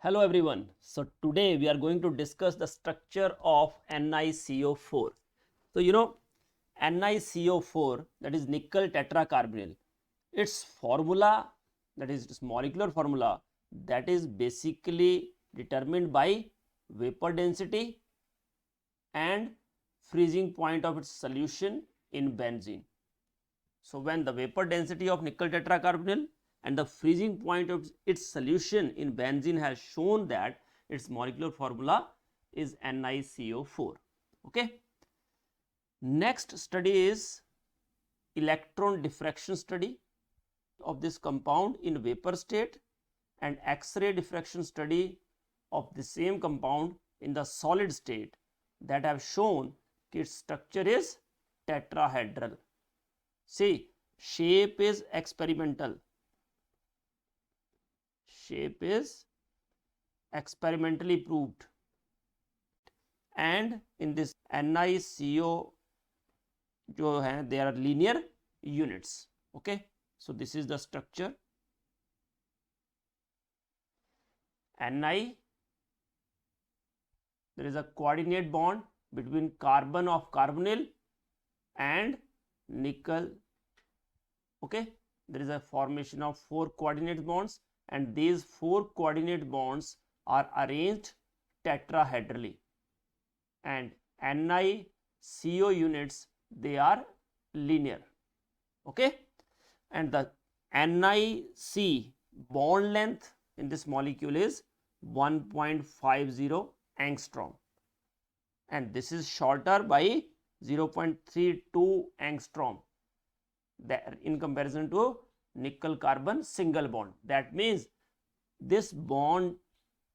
Hello everyone. So today we are going to discuss the structure of NiCO4. So NiCO4, that is nickel tetracarbonyl. Its formula, that is its molecular formula, that is basically determined by vapor density and freezing point of its solution in benzene. So when the vapor density of nickel tetracarbonyl and the freezing point of its solution in benzene has shown that its molecular formula is NiCO4. Okay. Next study is electron diffraction study of this compound in vapor state and X-ray diffraction study of the same compound in the solid state that have shown its structure is tetrahedral. See, shape is experimental. Shape is experimentally proved. And in this NiCO, there are linear units. Okay. So this is the structure. Ni, there is a coordinate bond between carbon of carbonyl and nickel. Okay. There is a formation of 4 coordinate bonds, and these 4 coordinate bonds are arranged tetrahedrally, and NiCO units, they are linear. Okay. And the NiC bond length in this molecule is 1.50 angstrom, and this is shorter by 0.32 angstrom that in comparison to nickel carbon single bond. That means this bond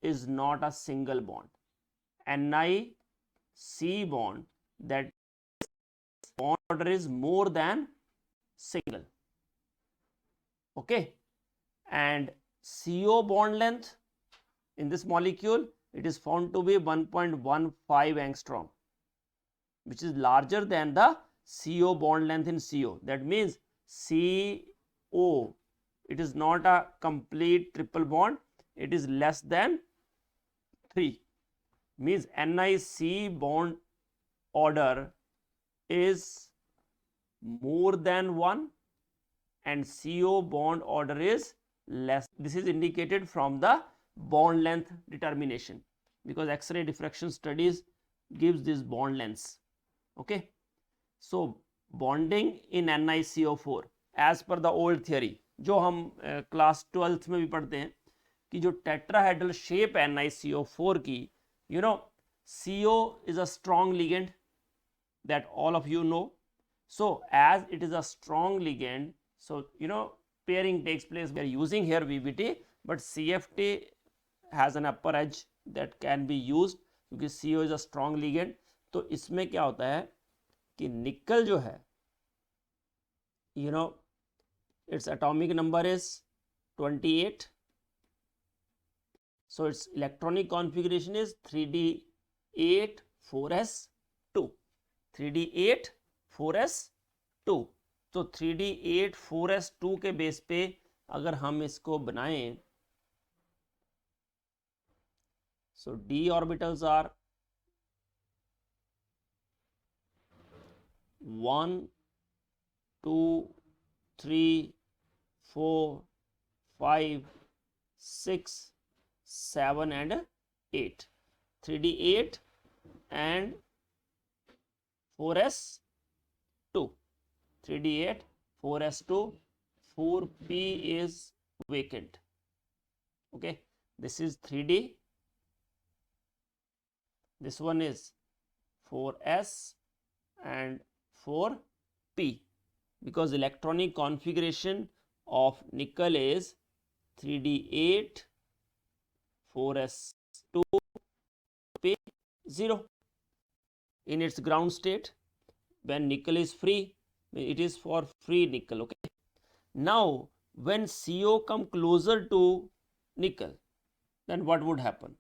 is not a single bond. NiC bond, that bond order is more than single. Okay. And CO bond length in this molecule, it is found to be 1.15 angstrom, which is larger than the CO bond length in CO. That means CO, it is not a complete triple bond, it is less than 3. Means NiC bond order is more than 1 and CO bond order is less. This is indicated from the bond length determination, because X-ray diffraction studies gives this bond lengths. Okay. So bonding in NiCO4 as per the old theory, जो हम class 12th में भी पढ़ते हैं कि जो tetrahedral shape है NiCO4 की, CO is a strong ligand, that all of you know. So as it is a strong ligand, so pairing takes place. We are using here VBT, but CFT has an upper edge that can be used क्योंकि CO is a strong ligand. तो इसमें क्या होता है कि निकल जो है, its atomic number is 28. So its electronic configuration is 3d8 4s2. 3d8 4s2. तो 3d8 4s2 के बेस पे अगर हम इसको बनाएं, so d orbitals are 1, 2, 3, 4, 5, 6, 7 and 8. 3d8 and 4s2. 3d8 4s2. 4p is vacant. Okay. This is 3d. This one is 4s and 4p, because electronic configuration of nickel is 3d8 4s2 p 0 in its ground state. When nickel is free, it is for free nickel. Okay. Now when CO come closer to nickel, then what would happen?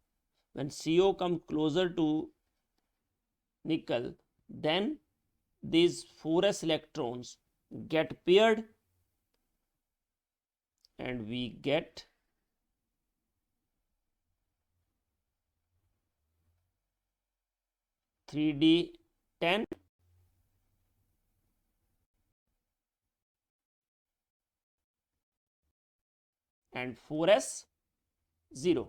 When CO come closer to nickel, then these 4s electrons get paired and we get 3d10 and 4s0.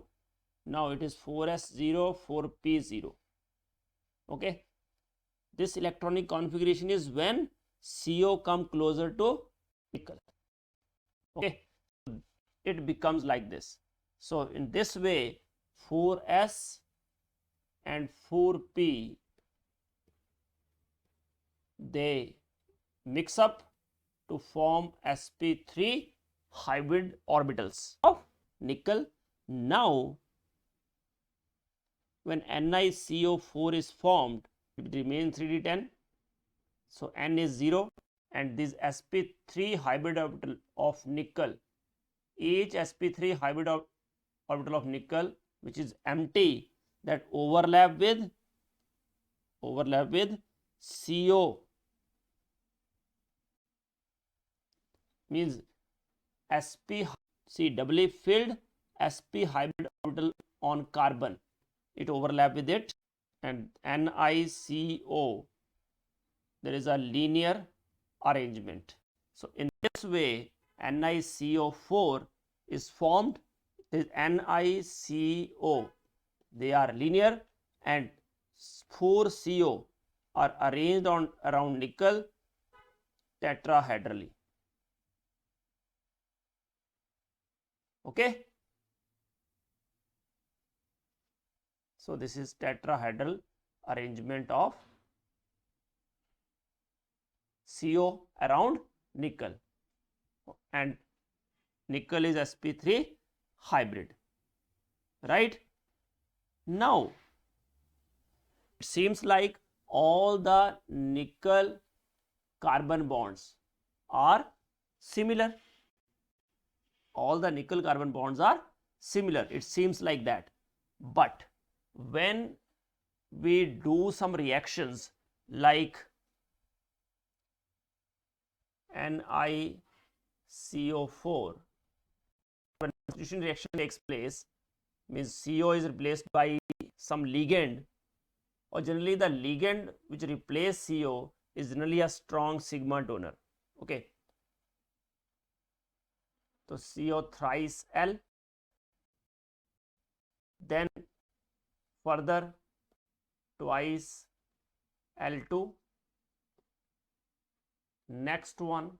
Now it is 4s0, 4p0. Okay, this electronic configuration is when CO come closer to nickel. Okay, it becomes like this. So in this way, 4s and 4p, they mix up to form sp3 hybrid orbitals of nickel. Now when NiCO4 is formed, it remains 3d10, so N is 0, and this sp3 hybrid orbital of nickel, each sp3 hybrid orbital of nickel which is empty, that overlap with CO, means sp, see, doubly filled sp hybrid orbital on carbon, it overlap with it, and NiCO, there is a linear arrangement. So in this way NiCO4 is formed. This NiCO, they are linear, and 4 CO are arranged around nickel tetrahedrally. Okay, so this is tetrahedral arrangement of CO around nickel, and nickel is sp3 hybrid, right? Now it seems like all the nickel carbon bonds are similar. All the nickel carbon bonds are similar, it seems like that. But when we do some reactions like NiCO4, when substitution reaction takes place, means CO is replaced by some ligand, or generally the ligand which replaces CO is generally a strong sigma donor. Okay, so CO thrice L, then further twice L2, next one,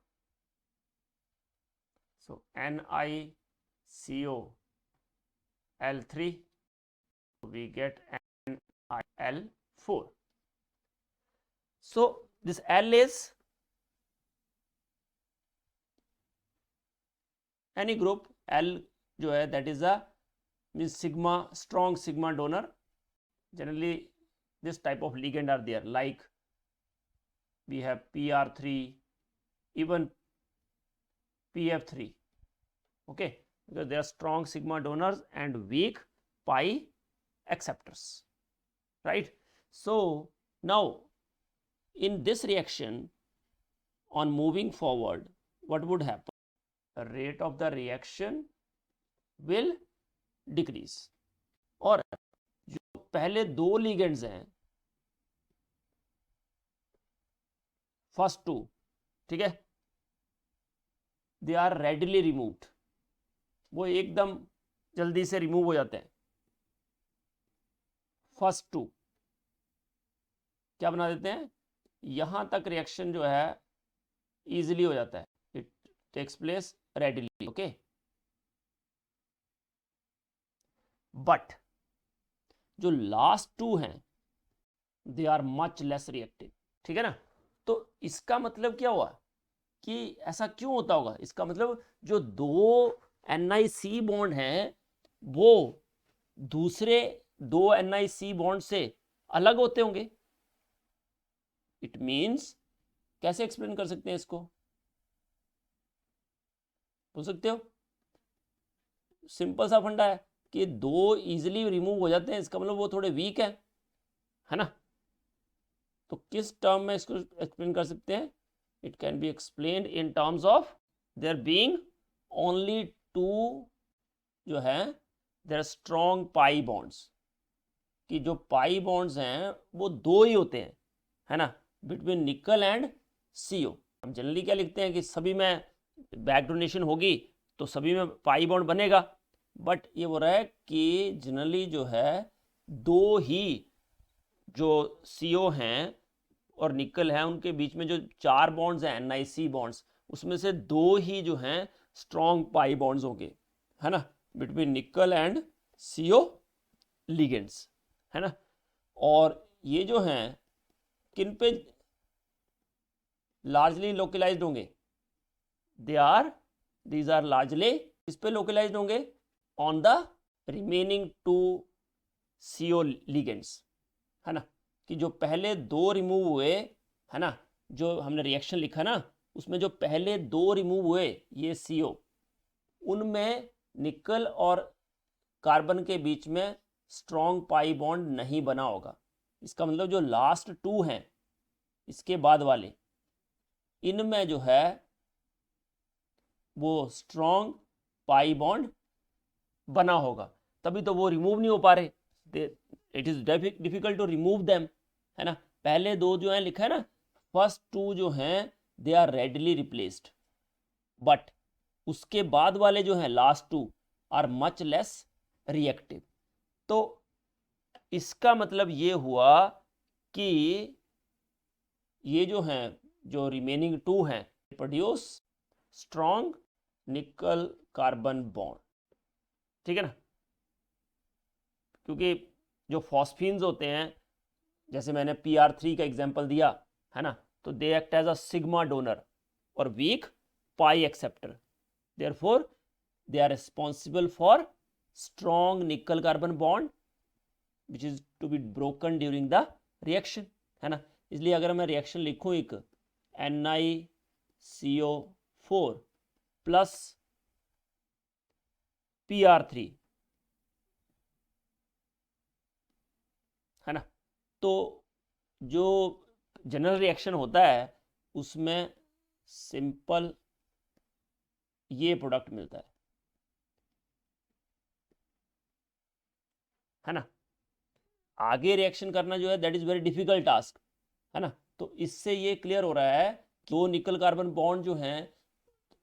so NiCO L3, we get NiL4. So this L is any group, L जो है that is a means sigma, strong sigma donor. Generally this type of ligand are there, like we have PR3, even PF3. Okay, because they are strong sigma donors and weak pi acceptors, right? So now in this reaction, on moving forward, what would happen? The rate of the reaction will decrease, और जो पहले दो ligands हैं, first two, ठीक है, they are readily removed, वो एकदम जल्दी से रिमूव हो जाते हैं. फर्स्ट टू क्या बना देते हैं, यहां तक रिएक्शन जो है इजीली हो जाता है, it takes place readily. Okay, but जो लास्ट टू हैं they are much less reactive. ठीक है ना, तो इसका मतलब क्या हुआ कि ऐसा क्यों होता होगा, इसका मतलब जो दो NiC बॉन्ड हैं वो दूसरे दो NiC बॉन्ड से अलग होते होंगे. इट मीन्स, कैसे एक्सप्लेन कर सकते हैं इसको, बोल सकते हो, सिंपल सा फंडा है कि दो इजीली रिमूव हो जाते हैं, इसका मतलब वो थोड़े वीक है ना. तो किस टर्म में इसको एक्सप्लेन कर सकते हैं, it can be explained in terms of their being only two जो है देयर स्ट्रॉन्ग पाई बॉन्ड्स. कि जो पाई बॉन्ड्स हैं वो दो ही होते हैं, है ना, बिटवीन निकल एंड CO। हम जनरली क्या लिखते हैं कि सभी में बैक डोनेशन होगी तो सभी में पाई बॉन्ड बनेगा, बट ये बोल रहा है कि जनरली जो है दो ही जो CO हैं और निकल है उनके बीच में जो 4 बॉन्ड्स हैं NiC बॉन्ड्स, उसमें से दो ही जो हैं स्ट्रॉन्ग पाई बॉन्ड्स होंगे, है ना, बिटवीन निकल एंड CO लिगेंड्स, है ना। और ये जो हैं किन पे लार्जली लोकलाइज्ड होंगे, दीज आर लार्जली किस पे लोकलाइज्ड होंगे, on the remaining 2 CO ligands, है ना, कि जो पहले दो रिमूव हुए, है ना, जो हमने रिएक्शन लिखा ना उसमें जो पहले दो रिमूव हुए ये CO, उनमें निकल और कार्बन के बीच में स्ट्रॉन्ग पाई बॉन्ड नहीं बना होगा। इसका मतलब जो लास्ट 2 हैं इसके बाद वाले, इनमें जो है वो स्ट्रॉन्ग पाई बॉन्ड बना होगा, तभी तो वो रिमूव नहीं हो पा रहे, it is difficult to remove them, है ना। पहले दो जो है लिखा है ना, फर्स्ट 2 जो हैं they are readily replaced, but उसके बाद वाले जो हैं last 2 are much less reactive. तो इसका मतलब ये हुआ कि ये जो हैं जो रिमेनिंग 2 हैं produce strong nickel carbon bond, ठीक है ना, क्योंकि जो फॉस्फीन्स होते हैं जैसे मैंने PR3 का एग्जांपल दिया, है ना, तो they act as a sigma donor और weak pi acceptor, therefore they are responsible for strong nickel carbon bond which is to be broken during the reaction, है ना। इसलिए अगर मैं रिएक्शन लिखूं एक NiCO4 प्लस PR3, है ना, तो जो जनरल रिएक्शन होता है उसमें सिंपल ये प्रोडक्ट मिलता है ना। आगे रिएक्शन करना जो है that is very difficult task, है ना। तो इससे ये क्लियर हो रहा है दो निकल कार्बन बॉन्ड जो हैं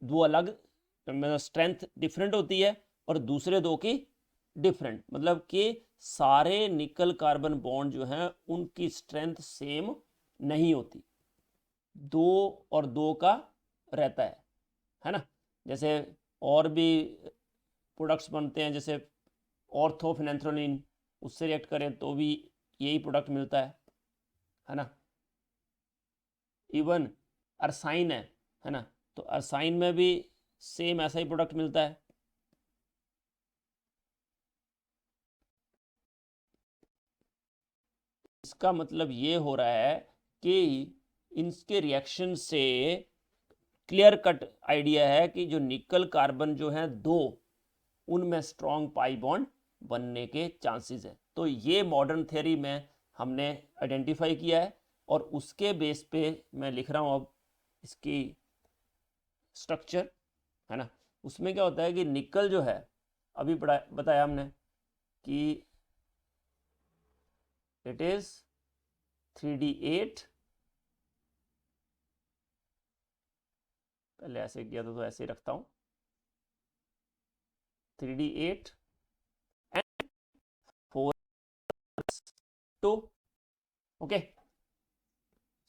दो अलग, स्ट्रेंथ डिफरेंट होती है और दूसरे दो की डिफरेंट, मतलब कि सारे निकल कार्बन बॉन्ड जो हैं उनकी स्ट्रेंथ सेम नहीं होती, दो और दो का रहता है ना। जैसे और भी प्रोडक्ट्स बनते हैं जैसे ऑर्थोफिनेंथ्रोलिन, उससे रिएक्ट करें तो भी यही प्रोडक्ट मिलता है ना। इवन अरसाइन है ना, तो अरसाइन में भी सेम ऐसा ही प्रोडक्ट मिलता है। इसका मतलब ये हो रहा है कि इनके रिएक्शन से क्लियर कट आइडिया है कि जो निकल कार्बन जो है दो, उनमें स्ट्रॉन्ग पाई बॉन्ड बनने के चांसेस हैं। तो ये मॉडर्न थ्योरी में हमने आइडेंटिफाई किया है और उसके बेस पे मैं लिख रहा हूँ अब इसकी स्ट्रक्चर, है ना। उसमें क्या होता है कि निकल जो है अभी बताया हमने कि इट इज 3D8, पहले ऐसे किया था तो ऐसे ही रखता हूँ, 3D8 and 4s2, okay.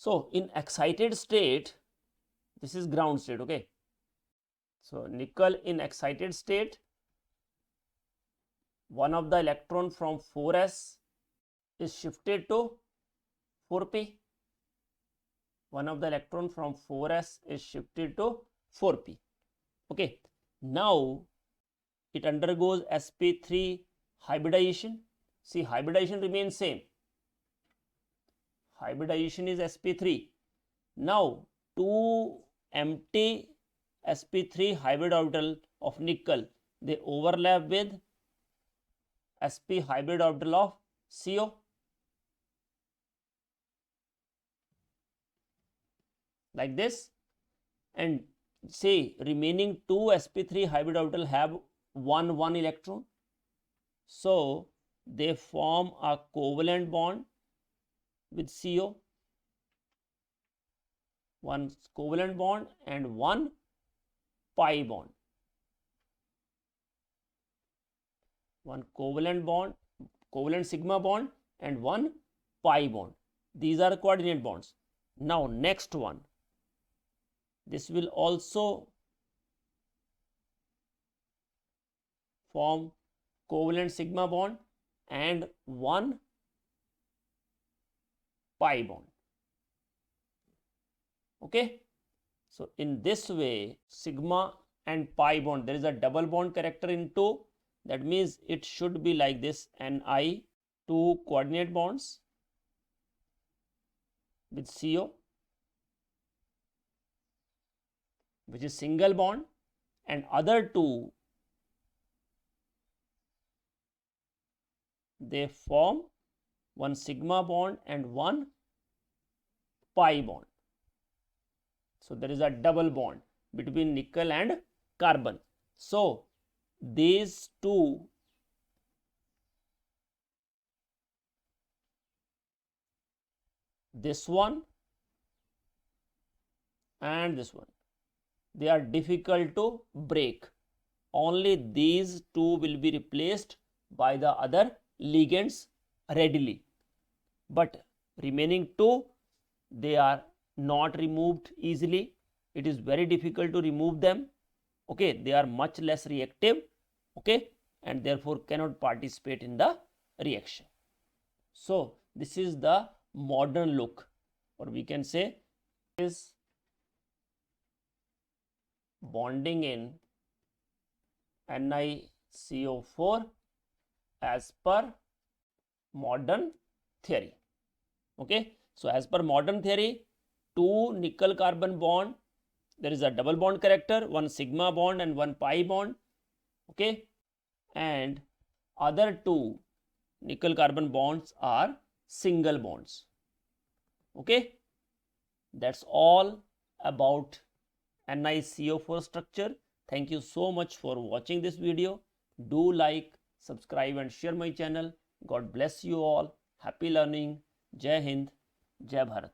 So in excited state, this is ground state, okay. So nickel in excited state, one of the electron from 4s is shifted to 4p, one of the electron from 4s is shifted to 4p, okay. Now it undergoes sp3 hybridization. See, hybridization remains same, hybridization is sp3. Now two empty sp3 hybrid orbital of nickel, they overlap with sp hybrid orbital of CO, like this, and say remaining two sp3 hybrid orbital have one electron, so they form a covalent bond with CO, one covalent bond and one pi bond. One covalent bond, covalent sigma bond and one pi bond. These are coordinate bonds. Now next one, this will also form covalent sigma bond and one pi bond. Okay, so in this way, sigma and pi bond, there is a double bond character in 2. That means it should be like this: Ni, 2 coordinate bonds with CO, which is single bond, and other 2 they form one sigma bond and one pi bond. So there is a double bond between nickel and carbon. So these two this one and this one, they are difficult to break. Only these two will be replaced by the other ligands readily, but remaining 2, they are not removed easily. It is very difficult to remove them. Okay, they are much less reactive. Okay, and therefore cannot participate in the reaction. So this is the modern look, or we can say is bonding in NiCO4 as per modern theory. Okay, so as per modern theory, 2 nickel carbon bond, there is a double bond character, one sigma bond and one pi bond. Okay, and other 2 nickel carbon bonds are single bonds. Okay, that's all about NiCO4 structure. Thank you so much for watching this video. Do like, subscribe and share my channel. God bless you all. Happy learning. Jai Hind, Jai Bharat.